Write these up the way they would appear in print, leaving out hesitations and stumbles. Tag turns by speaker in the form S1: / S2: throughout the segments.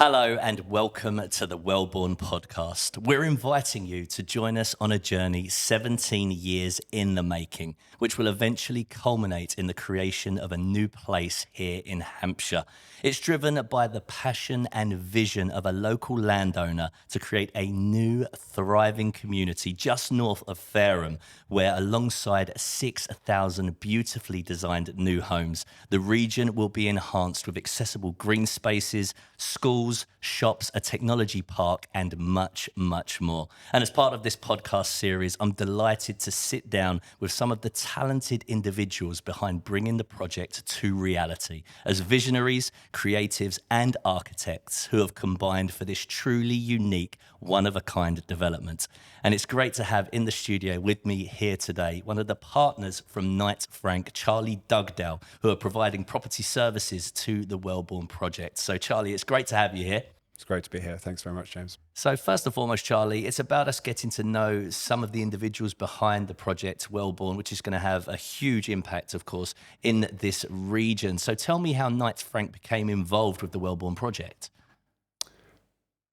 S1: Hello and welcome to the Welborne podcast. We're inviting you to join us on a journey 17 years in the making, which will eventually culminate in the creation of a new place here in Hampshire. It's driven by the passion and vision of a local landowner to create a new, thriving community just north of Fareham, where alongside 6,000 beautifully designed new homes, the region will be enhanced with accessible green spaces, schools, shops, a technology park, and much, much more. And as part of this podcast series, I'm delighted to sit down with some of the talented individuals behind bringing the project to reality as visionaries, creatives, and architects who have combined for this truly unique, one-of-a-kind development. And it's great to have in the studio with me here today one of the partners from Knight Frank, Charlie Dugdale, who are providing property services to the Welborne project. So Charlie, it's great to have you here.
S2: It's great to be here. Thanks very much, James.
S1: So first and foremost, Charlie, it's about us getting to know some of the individuals behind the project Welborne, which is going to have a huge impact, of course, in this region. So tell me how Knight Frank became involved with the Welborne project.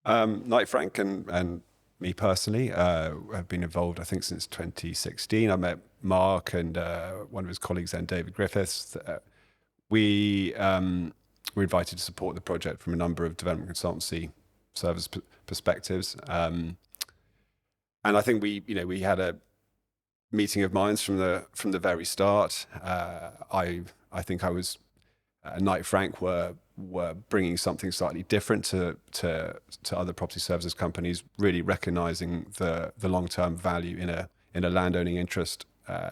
S2: Knight Frank and me personally have been involved, I think, since 2016. I met Mark and one of his colleagues then, David Griffiths. We were invited to support the project from a number of development consultancy service perspectives. And I think we had a meeting of minds from the very start. I think I was Knight Frank were bringing something slightly different to other property services companies, really recognizing the long-term value in a landowning interest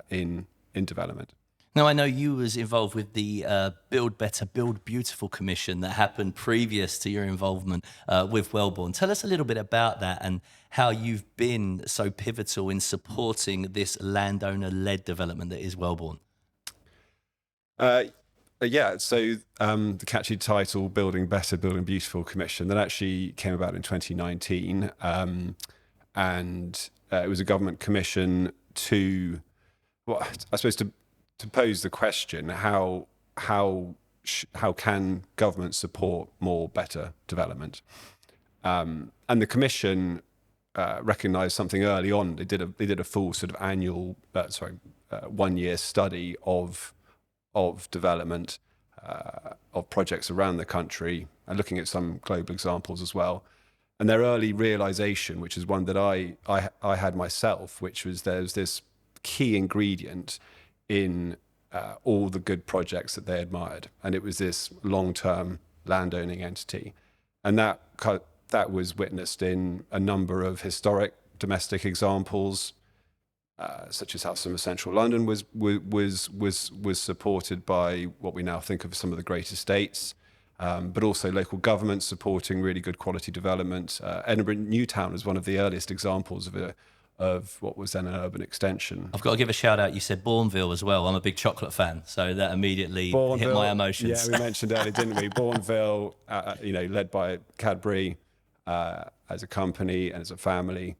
S2: in development.
S1: Now, I know you was involved with the Build Better, Build Beautiful Commission that happened previous to your involvement with Welborne. Tell us a little bit about that and how you've been so pivotal in supporting this landowner-led development that is Welborne.
S2: Yeah, so the catchy title, Building Better, Building Beautiful Commission, that actually came about in 2019. And it was a government commission to, well, I suppose to pose the question, how can government support more better development? And the commission recognised something early on. They did a full sort of annual, 1 year study of development of projects around the country, and looking at some global examples as well. And their early realisation, which is one that I had myself, which was there's this key ingredient in all the good projects that they admired, and it was this long-term landowning entity, and that was witnessed in a number of historic domestic examples, such as how some of central London was supported by what we now think of as some of the great estates, but also local governments supporting really good quality development. Edinburgh Newtown is one of the earliest examples of what was then an urban extension.
S1: I've got to give a shout out. You said Bourneville as well. I'm a big chocolate fan, so that immediately hit my emotions.
S2: Yeah, we mentioned earlier, didn't we? Bourneville, led by Cadbury as a company and as a family.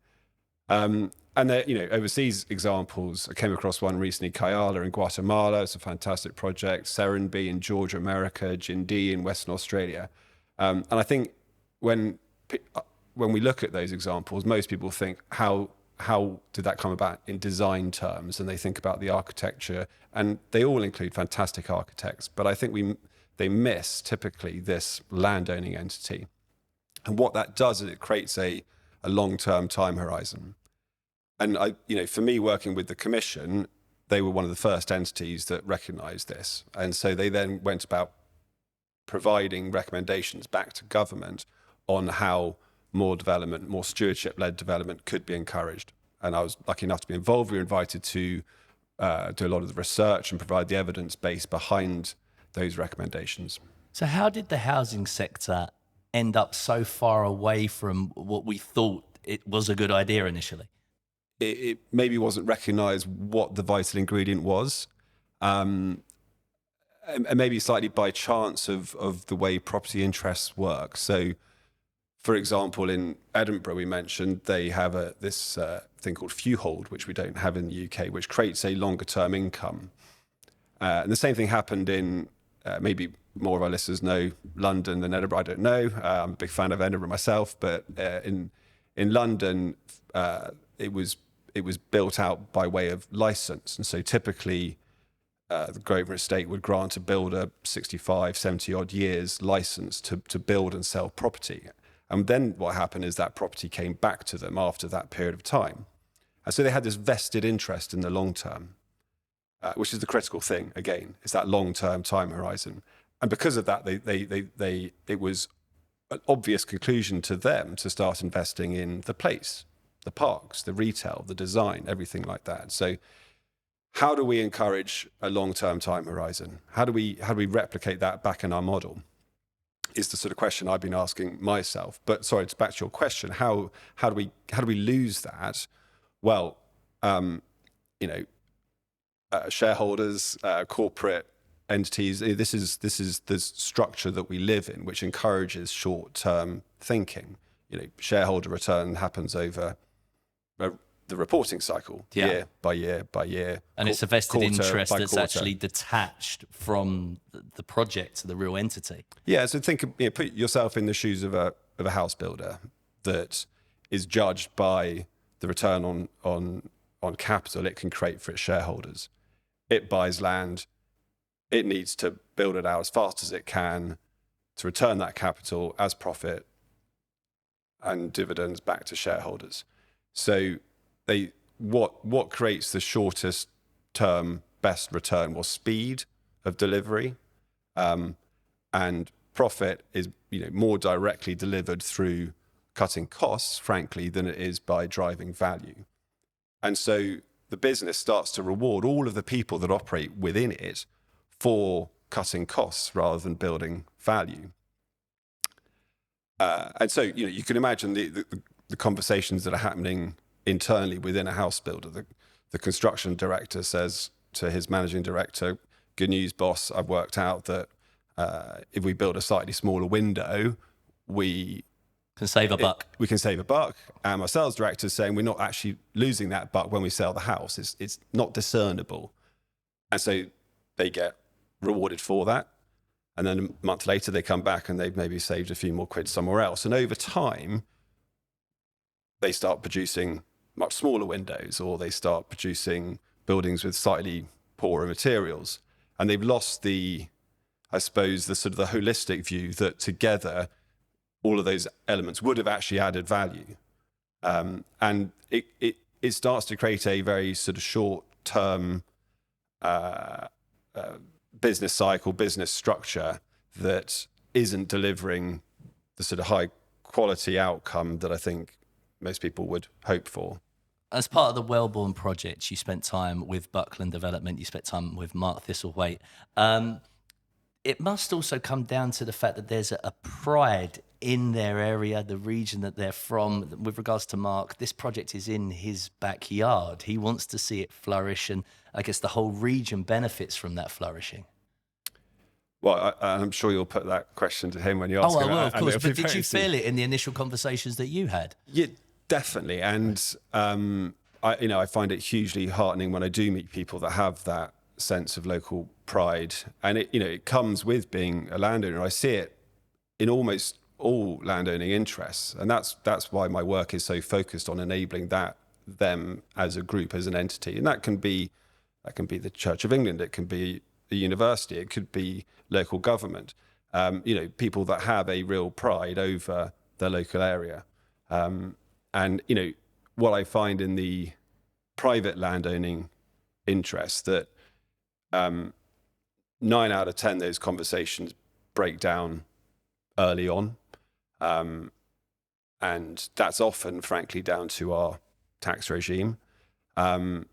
S2: And there, overseas examples. I came across one recently, Kayala in Guatemala. It's a fantastic project. Serenbe in Georgia, America. Jindee in Western Australia. And I think when we look at those examples, most people think, how did that come about in design terms? And they think about the architecture, and they all include fantastic architects. But I think they miss typically this landowning entity. And what that does is it creates a long-term time horizon. And for me, working with the commission, they were one of the first entities that recognised this. And so they then went about providing recommendations back to government on how more development, more stewardship-led development could be encouraged. And I was lucky enough to be involved. We were invited to do a lot of the research and provide the evidence base behind those recommendations.
S1: So how did the housing sector end up so far away from what we thought it was a good idea initially?
S2: It maybe wasn't recognised what the vital ingredient was. And maybe slightly by chance of the way property interests work. So, for example, in Edinburgh, we mentioned they have this thing called Fewhold, which we don't have in the UK, which creates a longer term income. And the same thing happened in maybe more of our listeners know London than Edinburgh. I don't know. I'm a big fan of Edinburgh myself, but in London, it was built out by way of license, and so typically the Grosvenor Estate would grant a builder 65, 70 odd years license to build and sell property. And then what happened is that property came back to them after that period of time. And so they had this vested interest in the long term, which is the critical thing, again, is that long-term time horizon. And because of that, it was an obvious conclusion to them to start investing in the place, the parks, the retail, the design, everything like that. So how do we encourage a long-term time horizon? How do we replicate that back in our model? Is the sort of question I've been asking myself. But sorry, it's back to your question. How do we lose that? Well, shareholders, corporate entities. This is the structure that we live in, which encourages short-term thinking. Shareholder return happens over the reporting cycle, year by year by year.
S1: And it's a vested interest that's
S2: quarter.
S1: actually detached from the project, the real entity.
S2: Yeah, so put yourself in the shoes of a house builder that is judged by the return on capital it can create for its shareholders. It buys land, it needs to build it out as fast as it can to return that capital as profit and dividends back to shareholders. So what creates the shortest term best return was speed of delivery, and profit is more directly delivered through cutting costs, frankly, than it is by driving value. And so the business starts to reward all of the people that operate within it for cutting costs rather than building value. And so you can imagine the conversations that are happening internally within a house builder. The construction director says to his managing director, "Good news, boss, I've worked out that if we build a slightly smaller window, we
S1: can save a buck.
S2: We can save a buck." And my sales director is saying we're not actually losing that buck when we sell the house. It's not discernible. And so they get rewarded for that. And then a month later, they come back and they've maybe saved a few more quid somewhere else. And over time, they start producing much smaller windows, or they start producing buildings with slightly poorer materials. And they've lost the sort of the holistic view that together, all of those elements would have actually added value. And it starts to create a very sort of short-term business cycle, business structure that isn't delivering the sort of high quality outcome that I think most people would hope for.
S1: As part of the Welborne project, you spent time with Buckland Development, you spent time with Mark Thistlethwaite. It must also come down to the fact that there's a pride in their area, the region that they're from. With regards to Mark, this project is in his backyard. He wants to see it flourish, and I guess the whole region benefits from that flourishing.
S2: Well, I'm sure you'll put that question to him when you ask him.
S1: Oh, well, of course. But did you feel it in the initial conversations that you had?
S2: Yeah, definitely. And I find it hugely heartening when I do meet people that have that sense of local pride, and it comes with being a landowner. I see it in almost all landowning interests, and that's why my work is so focused on enabling them as a group, as an entity. And that can be the Church of England, it can be a university, it could be local government, people that have a real pride over their local area. And what I find in the private landowning interest, that 9 out of 10 those conversations break down early on, and that's often, frankly, down to our tax regime. And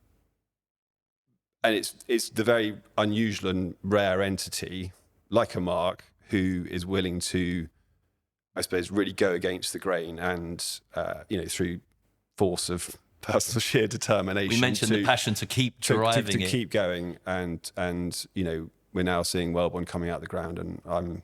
S2: it's the very unusual and rare entity, like a Mark, who is willing to, I suppose, really go against the grain and, through force of personal sheer determination.
S1: We mentioned the passion to keep driving
S2: to keep going, and we're now seeing Welborne coming out of the ground, and I'm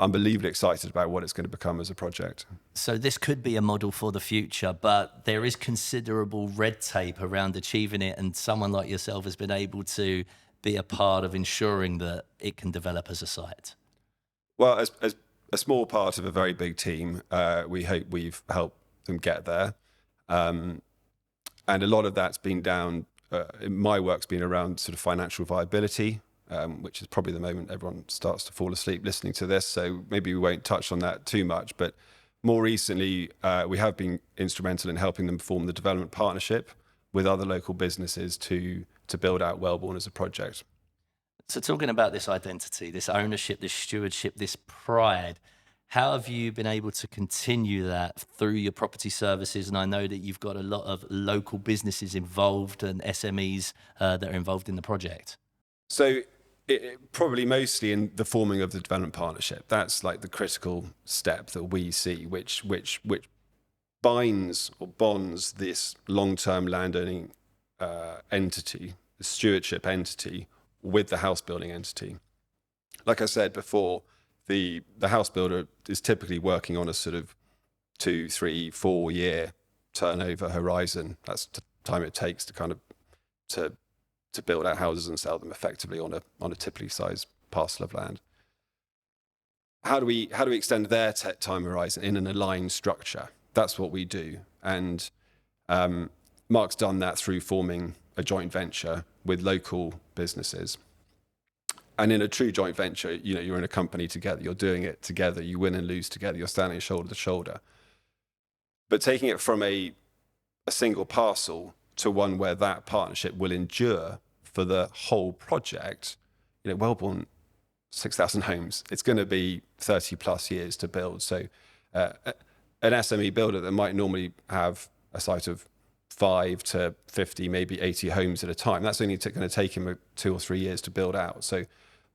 S2: unbelievably excited about what it's going to become as a project.
S1: So this could be a model for the future, but there is considerable red tape around achieving it, and someone like yourself has been able to be a part of ensuring that it can develop as a site.
S2: Well, as a small part of a very big team, we hope we've helped them get there. And a lot of that's been down, my work's been around sort of financial viability, which is probably the moment everyone starts to fall asleep listening to this. So maybe we won't touch on that too much. But more recently, we have been instrumental in helping them form the development partnership with other local businesses to build out Welborne as a project.
S1: So talking about this identity, this ownership, this stewardship, this pride, how have you been able to continue that through your property services? And I know that you've got a lot of local businesses involved and SMEs that are involved in the project.
S2: So probably mostly in the forming of the development partnership. That's like the critical step that we see, which binds or bonds this long-term landowning entity, the stewardship entity, with the house building entity. Like I said before, the house builder is typically working on a sort of 2, 3, 4 year turnover horizon. That's the time it takes to kind of to build out houses and sell them effectively on a typically sized parcel of land. How do we extend their time horizon in an aligned structure? That's what we do. And Mark's done that through forming a joint venture with local businesses. And in a true joint venture, you're in a company together, you're doing it together, you win and lose together, you're standing shoulder to shoulder. But taking it from a single parcel to one where that partnership will endure for the whole project, Welborne, 6,000 homes, it's going to be 30 plus years to build. So an SME builder that might normally have a site of 5 to 50, maybe 80 homes at a time, that's only going to take him 2 or 3 years to build out. So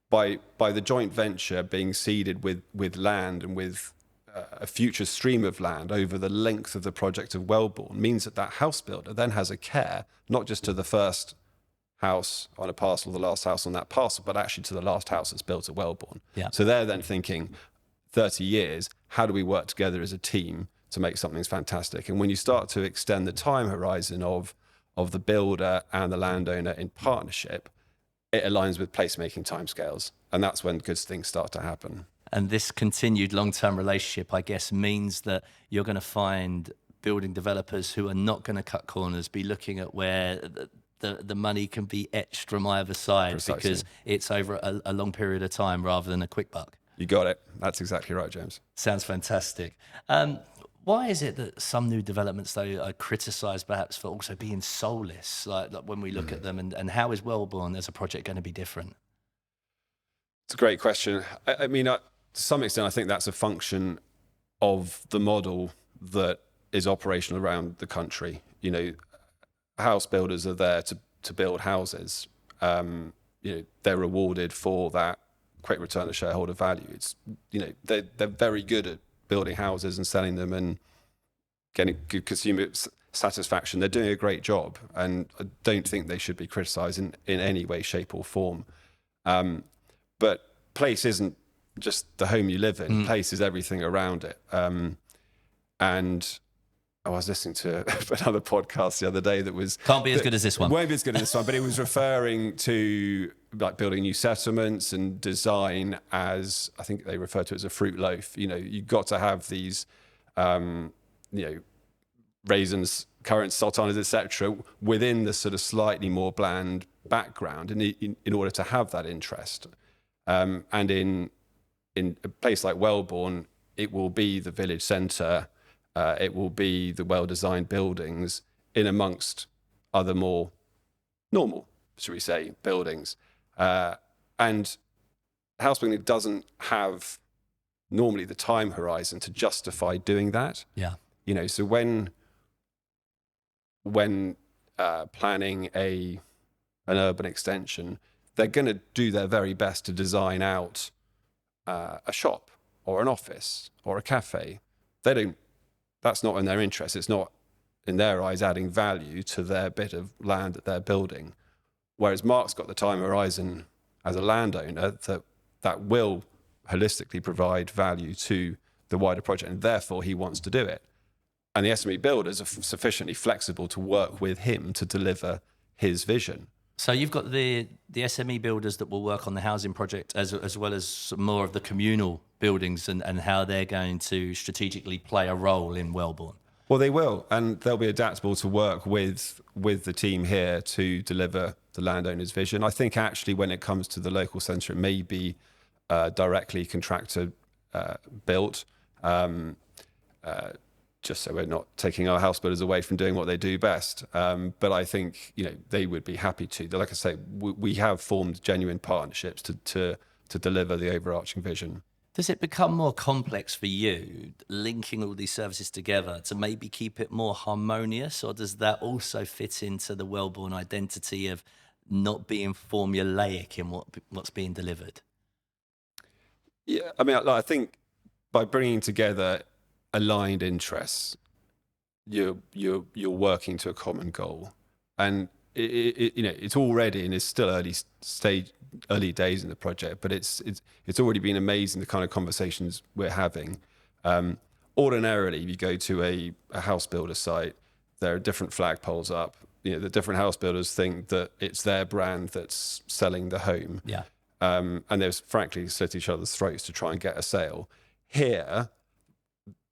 S2: by the joint venture being seeded with land and with a future stream of land over the length of the project of Welborne means that house builder then has a care, not just to the first house on a parcel, the last house on that parcel, but actually to the last house that's built at Welborne.
S1: Yeah.
S2: So they're then thinking 30 years, how do we work together as a team to make something fantastic? And when you start to extend the time horizon of the builder and the landowner in partnership, it aligns with placemaking timescales. And that's when good things start to happen.
S1: And this continued long-term relationship, I guess, means that you're going to find building developers who are not going to cut corners, be looking at where the money can be etched from either side. Precisely. Because it's over a long period of time rather than a quick buck.
S2: You got it. That's exactly right, James.
S1: Sounds fantastic. Why is it that some new developments, though, are criticised perhaps for also being soulless, like when we look at them, and how is Welborne as a project going to be different?
S2: It's a great question. I mean, to some extent, I think that's a function of the model that is operational around the country. House builders are there to build houses. They're rewarded for that quick return to shareholder value. It's, they're very good at building houses and selling them and getting good consumer satisfaction. They're doing a great job, and I don't think they should be criticised in any way, shape, or form. But place isn't just the home you live in. Place is everything around it. And I was listening to another podcast the other day that was...
S1: Can't be as good as this one.
S2: Won't be as good as this one, but it was referring to like building new settlements and design as, I think they refer to it as a fruit loaf. You've got to have these, raisins, currants, sultanas, etc., within the sort of slightly more bland background in order to have that interest. And in a place like Welborne, it will be the village centre. It will be the well-designed buildings in amongst other more normal, should we say, buildings. And house building doesn't have normally the time horizon to justify doing that.
S1: Yeah.
S2: So when planning an urban extension, they're going to do their very best to design out a shop or an office or a cafe. That's not in their interest. It's not, in their eyes, adding value to their bit of land that they're building. Whereas Mark's got the time horizon as a landowner that will holistically provide value to the wider project, and therefore he wants to do it. And the SME builders are sufficiently flexible to work with him to deliver his vision.
S1: So you've got the SME builders that will work on the housing project as well as more of the communal buildings and how they're going to strategically play a role in Welborne?
S2: Well, they will, and they'll be adaptable to work with the team here to deliver the landowner's vision. I think actually when it comes to the local centre, it may be directly contractor built, just so we're not taking our house builders away from doing what they do best. But I think they would be happy to. Like I say, we have formed genuine partnerships to deliver the overarching vision.
S1: Does it become more complex for you, linking all these services together to maybe keep it more harmonious, or does that also fit into the Welborne identity of not being formulaic in what's being delivered?
S2: Yeah, I mean, I think by bringing together aligned interests, you're working to a common goal, and it's already, and it's still early days in the project, but it's already been amazing the kind of conversations we're having. Ordinarily, if you go to a house builder site, there are different flagpoles up. The different house builders think that it's their brand that's selling the home.
S1: Yeah.
S2: And there's frankly slit each other's throats to try and get a sale. Here,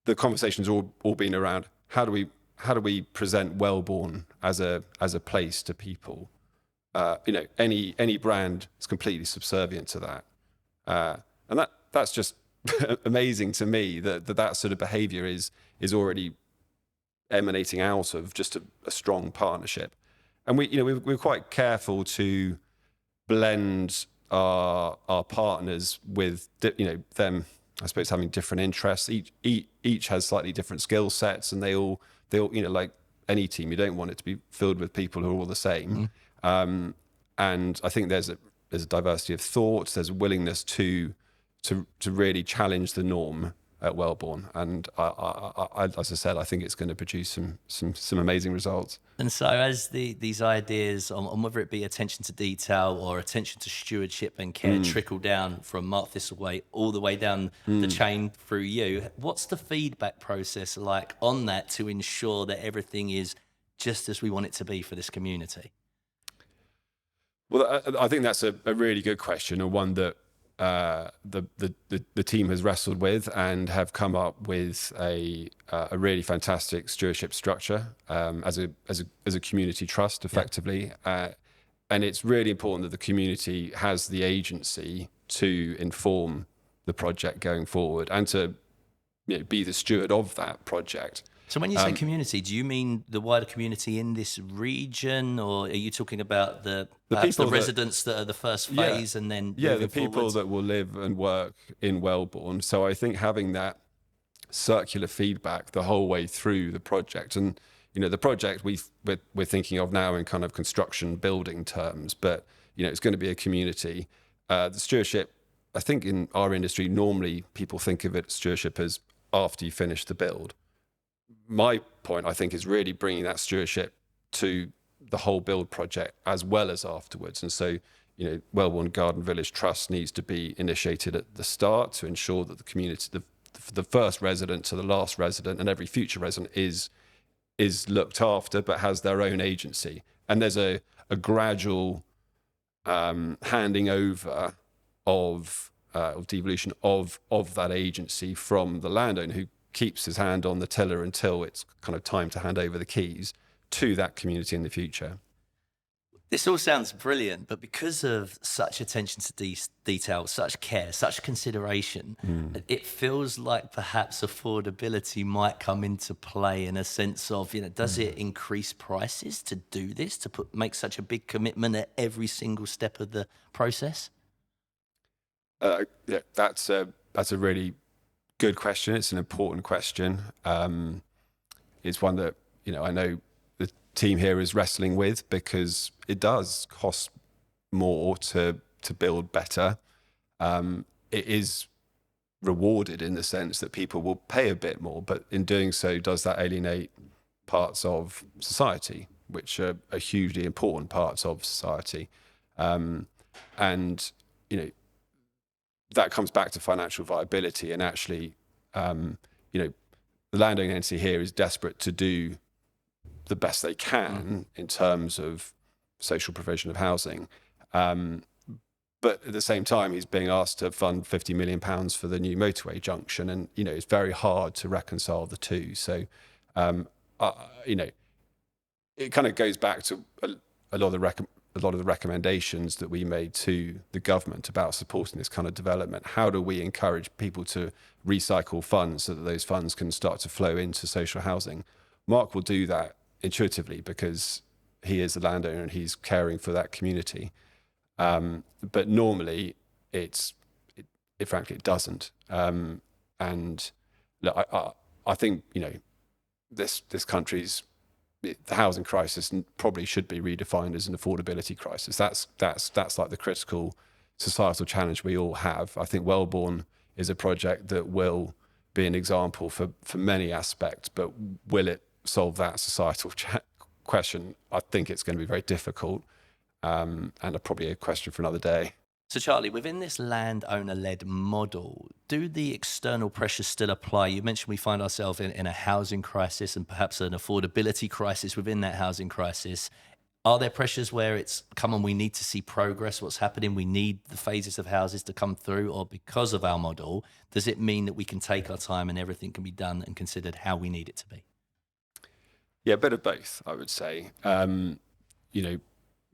S2: the conversation's all been around how do we present Welborne as a place to people. Any brand is completely subservient to that, and that's just amazing to me that sort of behaviour is already emanating out of just a strong partnership. And we're quite careful to blend our partners with them, I suppose, having different interests. Each has slightly different skill sets, and they all like any team, you don't want it to be filled with people who are all the same. And I think there's a diversity of thoughts. There's a willingness to really challenge the norm at Welborne, and I, as I said, I think it's going to produce some amazing results.
S1: And so, as these ideas on whether it be attention to detail or attention to stewardship and care trickle down from Mark Thistlethwaite all the way down the chain through you, what's the feedback process like on that to ensure that everything is just as we want it to be for this community?
S2: Well, I think that's a really good question, and one that the team has wrestled with and have come up with a really fantastic stewardship structure as a community trust, effectively. Yeah. And it's really important that the community has the agency to inform the project going forward and to be the steward of that project.
S1: So when you say community, do you mean the wider community in this region, or are you talking about the residents that are the first phase and then
S2: the people forwards? That will live and work in Welborne? So I think having that circular feedback the whole way through the project, and the project we're thinking of now in kind of construction building terms, but it's going to be a community. The stewardship, I think in our industry, normally people think of it stewardship as after you finish the build. My point, I think, is really bringing that stewardship to the whole build project as well as afterwards. And so, Welborne Garden Village Trust needs to be initiated at the start to ensure that the community, the first resident to the last resident and every future resident is looked after, but has their own agency. And there's a gradual handing over of devolution of that agency from the landowner, who keeps his hand on the tiller until it's kind of time to hand over the keys to that community in the future.
S1: This all sounds brilliant, but because of such attention to detail, such care, such consideration, it feels like perhaps affordability might come into play in a sense of, does it increase prices to do this, to make such a big commitment at every single step of the process?
S2: Yeah, that's a really good question. It's an important question. It's one that I know the team here is wrestling with, because it does cost more to build better. It is rewarded in the sense that people will pay a bit more, but in doing so, does that alienate parts of society, which are hugely important parts of society? And that comes back to financial viability, and actually, the landowning entity here is desperate to do the best they can in terms of social provision of housing. But at the same time, he's being asked to fund £50 million for the new motorway junction. And, it's very hard to reconcile the two. So, it kind of goes back to a lot of the recommendations that we made to the government about supporting this kind of development. How do we encourage people to recycle funds so that those funds can start to flow into social housing? Mark will do that intuitively because he is a landowner and he's caring for that community. But normally frankly, it doesn't. And look, I think, this country's, the housing crisis probably should be redefined as an affordability crisis. That's like the critical societal challenge we all have. I think Welborne is a project that will be an example for many aspects, but will it solve that societal question? I think it's going to be very difficult, and probably a question for another day.
S1: So Charlie, within this landowner-led model, do the external pressures still apply? You mentioned we find ourselves in a housing crisis and perhaps an affordability crisis within that housing crisis. Are there pressures where it's, come on, we need to see progress, what's happening, we need the phases of houses to come through, or because of our model, does it mean that we can take our time and everything can be done and considered how we need it to be?
S2: Yeah, a bit of both, I would say.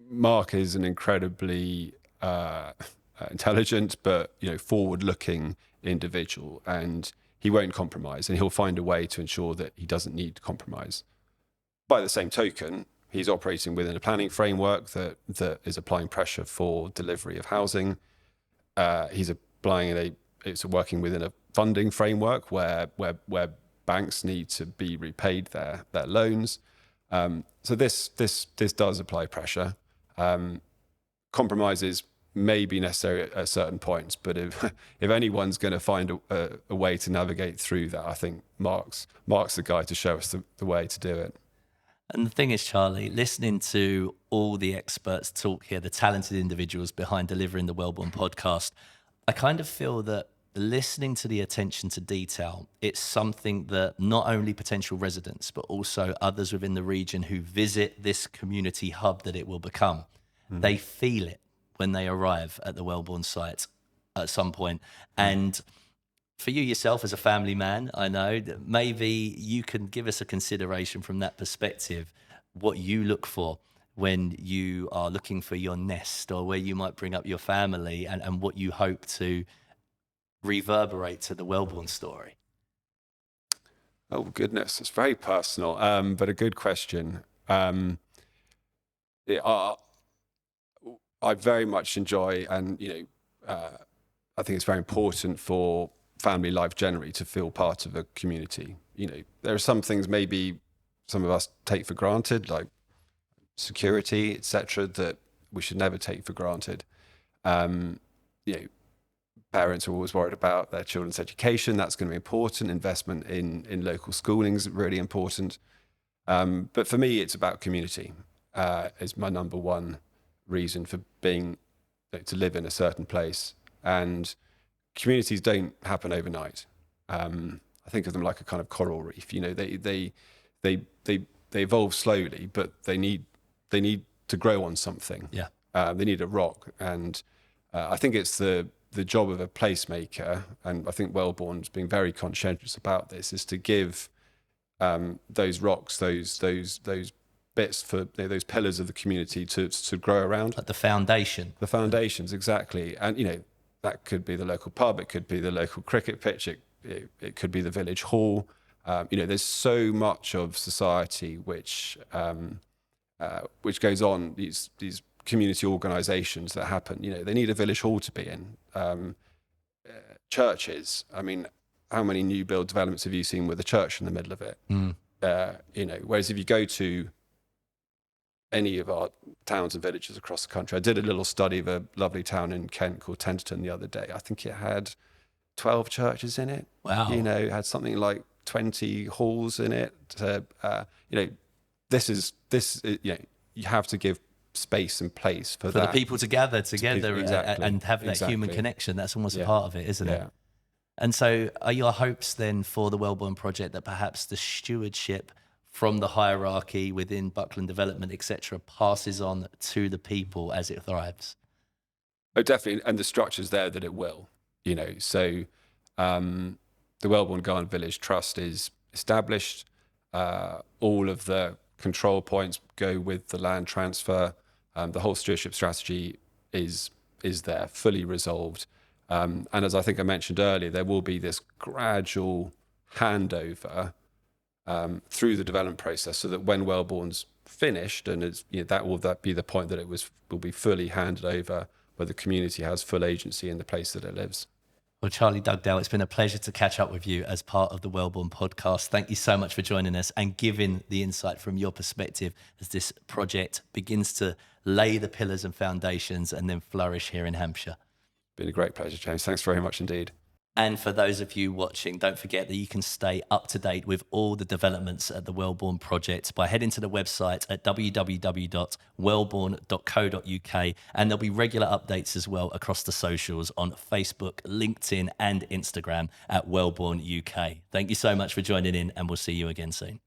S2: Mark is an incredibly intelligent but forward-looking individual, and he won't compromise, and he'll find a way to ensure that he doesn't need to compromise. By the same token, he's operating within a planning framework that is applying pressure for delivery of housing. He's working within a funding framework where banks need to be repaid their loans. So this does apply pressure. Compromises may be necessary at certain points, but if anyone's going to find a way to navigate through that, I think Mark's the guy to show us the way to do it.
S1: And the thing is, Charlie, listening to all the experts talk here, the talented individuals behind delivering the Welborne podcast, I kind of feel that listening to the attention to detail, it's something that not only potential residents, but also others within the region who visit this community hub that it will become, they feel it when they arrive at the Welborne site at some point. And for you yourself as a family man, I know that maybe you can give us a consideration from that perspective, what you look for when you are looking for your nest, or where you might bring up your family, and what you hope to reverberate to the Welborne story.
S2: Oh, goodness, it's very personal, but a good question. I very much enjoy, and I think it's very important for family life generally to feel part of a community. There are some things maybe some of us take for granted, like security, etc., that we should never take for granted. Parents are always worried about their children's education. That's going to be important. Investment in local schooling is really important. But for me, it's about community. Is my number one reason for being to live in a certain place. And communities don't happen overnight. I think of them like a kind of coral reef. They evolve slowly, but they need to grow on something.
S1: Yeah.
S2: They need a rock, and I think it's the job of a placemaker, and I think Welborne's being very conscientious about this, is to give those rocks, those bits for those pillars of the community to grow around.
S1: Like the foundation.
S2: The foundations, exactly. And that could be the local pub, it could be the local cricket pitch, it could be the village hall. There's so much of society which goes on, these community organisations that happen. They need a village hall to be in. Churches. I mean, how many new build developments have you seen with a church in the middle of it? Whereas if you go to any of our towns and villages across the country, I did a little study of a lovely town in Kent called Tenterton the other day. I think it had 12 churches in it.
S1: Wow.
S2: It had something like 20 halls in it. You have to give space and place for that.
S1: For the people to gather together
S2: exactly,
S1: and have that
S2: exactly.
S1: human connection. That's almost a part of it, isn't it?
S2: Yeah.
S1: And so are your hopes then for the Welborne project that perhaps the stewardship from the hierarchy within Buckland Development, etc., passes on to the people as it thrives?
S2: Oh, definitely. And the structure's there that it will, So the Welborne Garden Village Trust is established. All of the control points go with the land transfer. The whole stewardship strategy is there, fully resolved. And as I think I mentioned earlier, there will be this gradual handover through the development process, so that when Welborne's finished, and that will be the point that will be fully handed over, where the community has full agency in the place that it lives.
S1: Well, Charlie Dugdale, it's been a pleasure to catch up with you as part of the Welborne podcast. Thank you so much for joining us and giving the insight from your perspective as this project begins to lay the pillars and foundations and then flourish here in Hampshire.
S2: Been a great pleasure, James. Thanks very much indeed.
S1: And for those of you watching, don't forget that you can stay up to date with all the developments at the Welborne project by heading to the website at www.welborne.co.uk, and there'll be regular updates as well across the socials on Facebook, LinkedIn and Instagram at Welborne UK. Thank you so much for joining in, and we'll see you again soon.